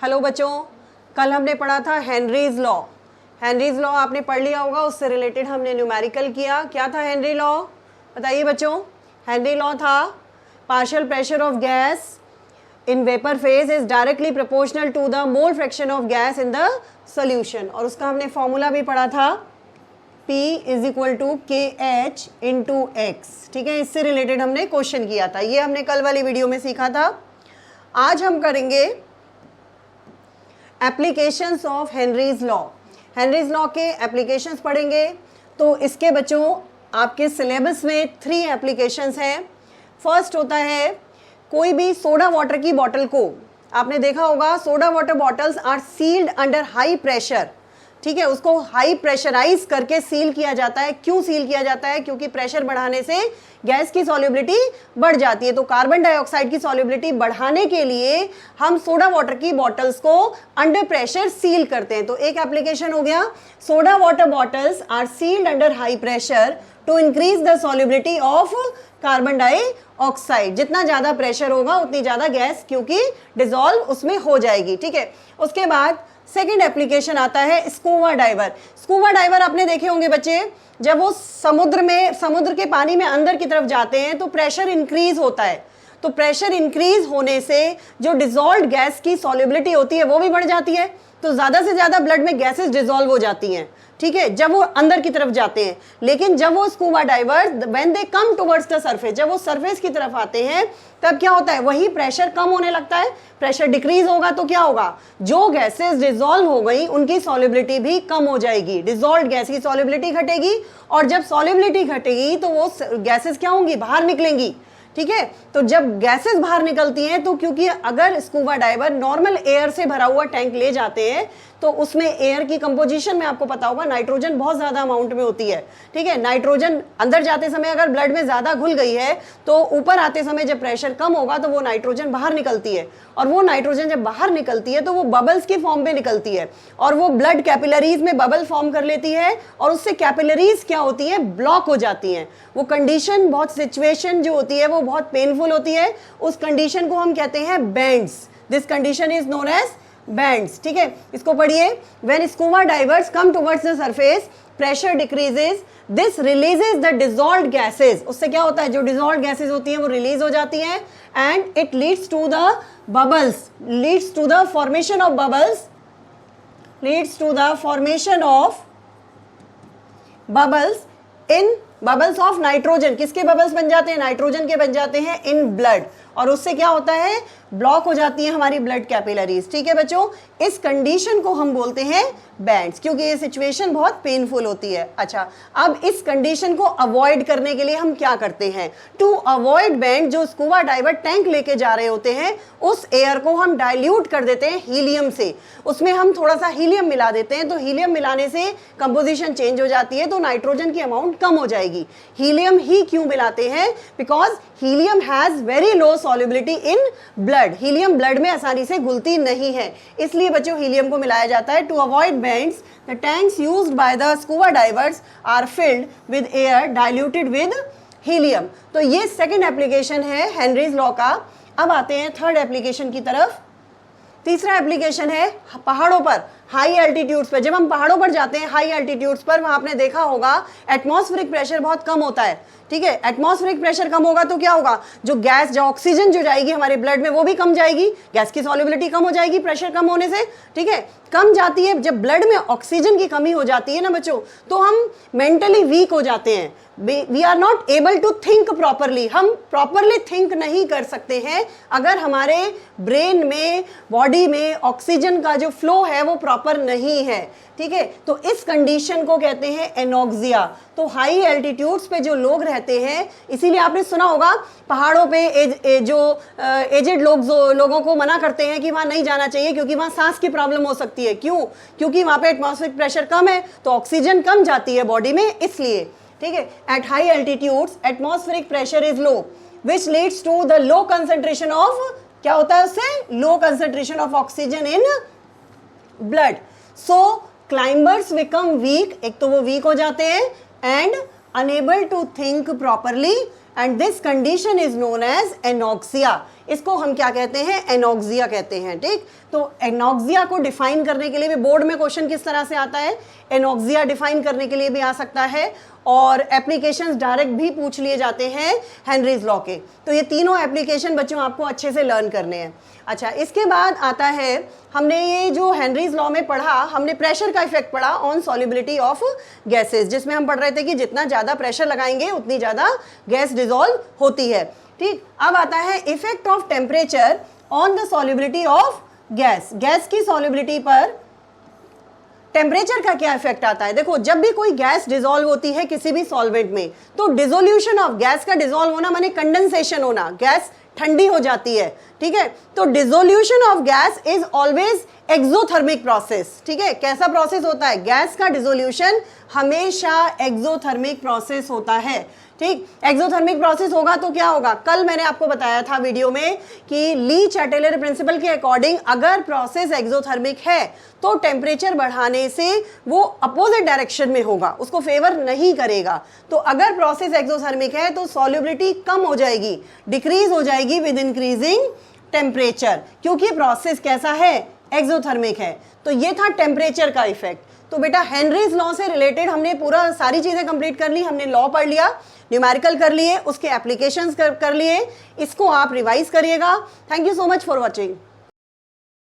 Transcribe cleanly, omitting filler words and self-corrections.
Hello बच्चों, कल हमने पढ़ा था हेनरीज लॉ। हेनरीज लॉ आपने पढ़ लिया होगा, उससे रिलेटेड हमने न्यूमेरिकल किया। क्या था हेनरी लॉ, बताइए बच्चों। हेनरी लॉ था partial pressure of gas in vapour phase is directly proportional to the mole fraction of gas in the solution, और उसका हमने फॉर्मूला भी पढ़ा था P is equal to KH into X. ठीक है, इससे रिलेटेड हमने क्वेश्चन किया था, ये हमने कल वाली वीडियो में सीखा था। आज हम करेंगे applications of Henry's law. Henry's law के एप्लीकेशंस पढ़ेंगे। तो इसके बच्चों आपके सिलेबस में 3 एप्लीकेशंस हैं। फर्स्ट होता है, कोई भी सोडा वाटर की बॉटल को, आपने देखा होगा soda water bottles are sealed under high pressure. ठीक है, उसको हाई प्रेशराइज करके सील किया जाता है। क्यों सील किया जाता है? क्योंकि प्रेशर बढ़ाने से गैस की सॉल्युबिलिटी बढ़ जाती है। तो कार्बन डाइऑक्साइड की सॉल्युबिलिटी बढ़ाने के लिए हम सोडा वाटर की बॉटल्स को अंडर प्रेशर सील करते हैं। तो एक एप्लीकेशन हो गया, soda water bottles are sealed under high pressure to increase the solubility of carbon dioxide. जितना ज्यादा प्रेशर होगा उतनी ज्यादा गैस क्योंकि डिसॉल्व उसमें हो जाएगी। ठीक है, उसके बाद सेकेंड एप्लीकेशन आता है स्कूबा डाइवर। स्कूबा डाइवर आपने देखे होंगे बच्चे, जब वो समुद्र के पानी में अंदर की तरफ जाते हैं तो प्रेशर इंक्रीज होता है। तो प्रेशर इंक्रीज होने से जो डिसॉल्व्ड गैस की सॉल्युबिलिटी होती है वो भी बढ़ जाती है। तो ज्यादा से ज्यादा ब्लड में गैसेस डिसॉल्व हो जाती हैं। ठीक है, जब वो अंदर की तरफ जाते हैं। लेकिन जब वो scuba divers when they come towards the surface, जब वो सरफेस की तरफ आते हैं तब क्या होता है, वही प्रेशर कम होने लगता है। प्रेशर डिक्रीज होगा तो क्या होगा, जो गैसेस डिसॉल्व हो गई उनकी सॉल्युबिलिटी भी कम हो जाएगी। डिसॉल्व्ड गैस की सॉल्युबिलिटी घटेगी, और जब सॉल्युबिलिटी घटेगी तो वो गैसेस क्या होंगी, बाहर निकलेंगी। ठीक है, तो जब गैसेस बाहर निकलती हैं, तो क्योंकि अगर स्कूबा डाइवर नॉर्मल एयर से भरा हुआ टैंक ले जाते हैं तो उसमें एयर की कंपोजिशन में आपको पता होगा नाइट्रोजन बहुत ज्यादा अमाउंट में होती है। ठीक है, नाइट्रोजन अंदर जाते समय अगर ब्लड में ज्यादा घुल गई है तो ऊपर आते समय जब प्रेशर कम होगा तो वो नाइट्रोजन बाहर निकलती है, और वो नाइट्रोजन जब बाहर निकलती है तो वो बबल्स की फॉर्म में निकलती है, और वो ब्लड कैपिलरीज में बबल फॉर्म कर लेती है, और उससे कैपिलरीज क्या होती है, ब्लॉक हो जाती हैं। वो कंडीशन, बहुत सिचुएशन जो होती है वो बहुत पेनफुल होती है। उस कंडीशन को हम कहते हैं bends. This condition is known as bends. ठीक है, इसको पढ़िए। When scuba divers come towards the surface, pressure decreases, this releases the dissolved gases. उससे क्या होता है, जो डिसॉल्व्ड गैसेस होती हैं वो रिलीज हो जाती हैं, and it leads to the bubbles, leads to the formation of bubbles, leads to the formation of bubbles in bubbles of nitrogen. किसके बबल्स बन जाते हैं, नाइट्रोजन के बन जाते हैं इन ब्लड, और उससे क्या होता है, ब्लॉक हो जाती है हमारी ब्लड कैपिलरीज। ठीक है बच्चों, इस कंडीशन को हम बोलते हैं बैंड्स, क्योंकि ये सिचुएशन बहुत पेनफुल होती है। अच्छा, अब इस कंडीशन को अवॉइड करने के लिए हम क्या करते हैं, टू अवॉइड बैंड, जो स्कूबा डाइवर टैंक लेके जा रहे होते हैं उस एयर को हम डाइल्यूट कर देते हैं हीलियम से। उसमें हम थोड़ा सा हीलियम मिला देते हैं, तो हीलियम मिलाने से कंपोजिशन चेंज हो जाती है, तो नाइट्रोजन की अमाउंट कम हो जाएगी। हीलियम ही क्यों मिलाते हैं, because helium has very low solubility in blood. Helium blood में आसानी से घुलती नहीं है, इसलिए बच्चों हीलियम को मिलाया जाता है। To avoid bends, the tanks used by the scuba divers are filled with air diluted with helium. तो ये सेकंड एप्लीकेशन है हेनरीज लॉ का। अब आते हैं थर्ड एप्लीकेशन की तरफ। तीसरा एप्लीकेशन है पहाड़ों पर, हाई एल्टीट्यूड्स पर। जब हम पहाड़ों पर जाते हैं हाई एल्टीट्यूड्स पर, वहां आपने देखा होगा एटमॉस्फेरिक प्रेशर बहुत कम होता है। ठीक है, एटमॉस्फेरिक प्रेशर कम होगा तो क्या होगा, जो गैस, जो ऑक्सीजन जो जाएगी हमारे ब्लड में वो भी कम जाएगी, गैस की सॉल्युबिलिटी कम हो जाएगी प्रेशर कम होने से। ठीक है, कम जाती है। जब ब्लड में ऑक्सीजन की कमी हो जाती है ना बच्चों, तो हम मेंटली वीक हो जाते हैं। We are not able to think properly, हम प्रॉपरली थिंक नहीं कर सकते हैं अगर हमारे ब्रेन में, बॉडी में ऑक्सीजन का जो फ्लो है वो प्रॉपर नहीं है। ठीक है, तो इस कंडीशन को कहते हैं एनोक्सिया। तो हाई एल्टीट्यूड्स पे जो लोग रहते हैं, इसीलिए आपने सुना होगा पहाड़ों पे एजेड लोगों को मना करते हैं कि वहां नहीं जाना चाहिए, क्योंकि वहां सांस की प्रॉब्लम हो सकती है। क्यों? क्योंकि वहां पे एटमॉस्फेरिक प्रेशर कम है, तो ऑक्सीजन कम जाती है बॉडी में, इसलिए। ठीक है, at high altitudes atmospheric pressure is low, which leads to the low concentration of, क्या होता है उससे, low concentration of oxygen in blood. So climbers become weak, एक तो वो वीक हो जाते हैं, and unable to think properly, and this condition is known as anoxia. इसको हम क्या कहते हैं, एनॉक्सिया कहते हैं। ठीक, तो एनॉक्सिया को डिफाइन करने के लिए भी बोर्ड में क्वेश्चन किस तरह से आता है, एनॉक्सिया डिफाइन करने के लिए भी आ सकता है, और एप्लीकेशंस डायरेक्ट भी पूछ लिए जाते हैं हेनरीज लॉ के। तो ये तीनों एप्लीकेशन बच्चों आपको अच्छे से लर्न करने हैं। अच्छा, इसके बाद आता है, हमने ये जो हेनरीज लॉ में पढ़ा, हमने प्रेशर का इफेक्ट पढ़ा ऑन सॉल्युबिलिटी ऑफ गैसेस, जिसमें हम पढ़ रहे थे कि जितना ज़्यादा प्रेशर लगाएंगे उतनी ज़्यादा गैस डिजोल्व होती है। ठीक, अब आता है effect of temperature on the solubility of gas. Gas की सॉल्युबिलिटी पर टेम्परेचर का क्या इफेक्ट आता है। देखो, जब भी कोई गैस डिसॉल्व होती है किसी भी सॉल्वेंट में, तो डिसोल्यूशन ऑफ गैस का डिसॉल्व होना माने कंडेंसेशन होना, गैस ठंडी हो जाती है। ठीक है, तो dissolution of gas is always exothermic process. ठीक है, कैसा प्रोसेस होता है, गैस का डिसोल्यूशन हमेशा एक्सोथर्मिक प्रोसेस होता है। ठीक, एक्सोथर्मिक प्रोसेस होगा तो क्या होगा, कल मैंने आपको बताया था वीडियो में कि ली चैटेलर प्रिंसिपल के अकॉर्डिंग अगर प्रोसेस एक्सोथर्मिक है तो टेम्परेचर बढ़ाने से वो अपोजिट डायरेक्शन में होगा, उसको फेवर नहीं करेगा। तो अगर प्रोसेस एक्सोथर्मिक है तो सॉल्युबिलिटी कम हो जाएगी, डिक्रीज हो जाएगी विद इंक्रीजिंग टेम्परेचर, क्योंकि प्रोसेस कैसा है, एक्सोथर्मिक है। तो ये था टेम्परेचर का इफेक्ट। तो बेटा हेनरीज लॉ से रिलेटेड हमने पूरा सारी चीजें कंप्लीट कर ली, हमने लॉ पढ़ लिया, न्यूमेरिकल कर लिए, उसके एप्लीकेशंस कर लिए। इसको आप रिवाइज करिएगा। Thank you so much for watching.